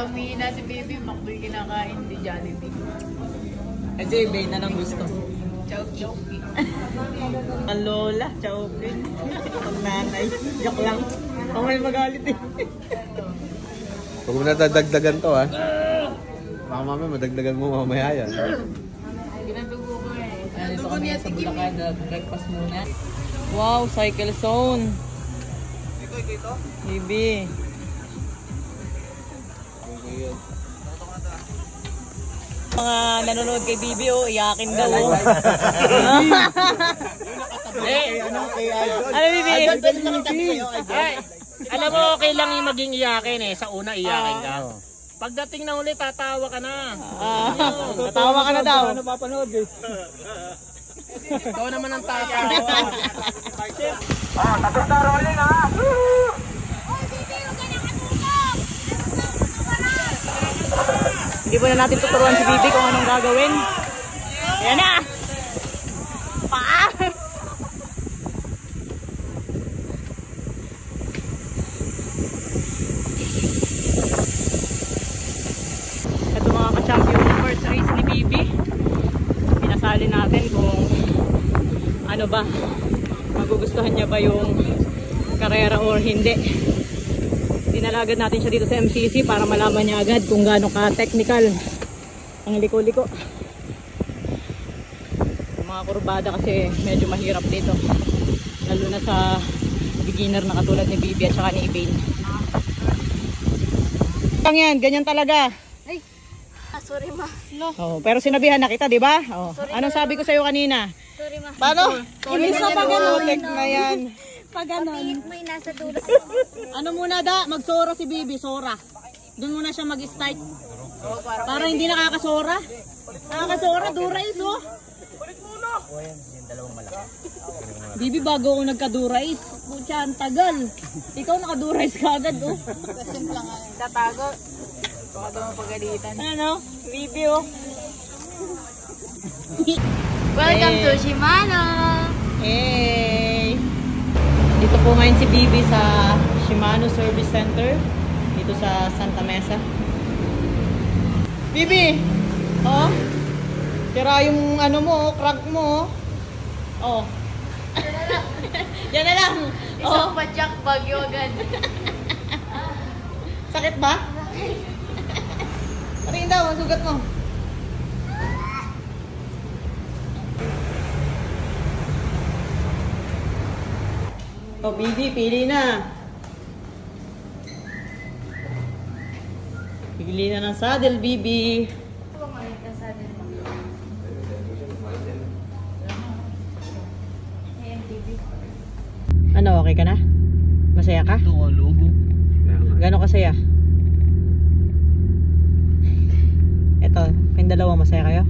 Pag mahina si baby, makboy kinakain, di Jollibee. Eh, si Ibay na lang gusto. Chowking. Ang lola, chowking. Ang nanay. Joke lang. Ako may magalit eh. Huwag mo na dadagdagan to ha. Baka mamaya madagdagan mo mamaya yan. Ginadugo ko eh. Dito kami sa Bulacan, breakfast muna. Wow, cycle zone. Bibi. Mga nanonood kay Bibi oh, iyakin daw oh. Ano Bibi? Alam mo, okay lang yung maging iyakin eh. Sa una, iyakin ka. Pagdating na ulit, tatawa ka na. Tatawa ka na daw. Napapanood eh. Ikaw naman ang tatawa. Tapos na rolling ha! Hindi po na natin tuturuan si Bibi kung anong gagawin. Ayan na! Paa! Ito mga ka-champion ng first race ni Bibi. Pinasali natin kung ano ba, magugustuhan niya ba yung karera or hindi. Dinalagad natin siya dito sa MCC para malaman niya agad kung gaano ka-technical ang liko-liko. Yung mga kurbada kasi medyo mahirap dito. Lalo na sa beginner na katulad ni Bibi at saka ni Ibane. Yan, ganyan talaga. Ay, sorry ma. No. Oh, pero sinabihan na kita, di ba? Oh. Anong sabi ko sa iyo kanina? Sorry ma. Paano? Imbis na pag na yan. Pag ganon. May nasa dulo. Ano muna da? Magsora si Bibi, sora. Doon muna siya mag-start. Para hindi nakakasora. Nakakasora, durais oh. Bibi, bago ako nagka-durais. Pucha, ang tagal. Ikaw naka-durais ka agad oh. Kasi lang tatago. Baka ito mapagalitan. Ano? Bibi oh. Welcome to Shimano. Hey! Dito po ngayon si Bibi sa Shimano Service Center. Dito sa Santa Mesa. Bibi! Oh? Tira yung ano mo, crank mo. Oh. Yan na lang. Isang patyak bagyo agad. Sakit ba? Patingin daw, ang sugat mo. Oh, Bibi, pili na. Pili na ng saddle, Bibi. Ano, okay ka na? Masaya ka? Ito, lobo. Gano'n kasaya? Eto, kayong dalawa masaya kayo?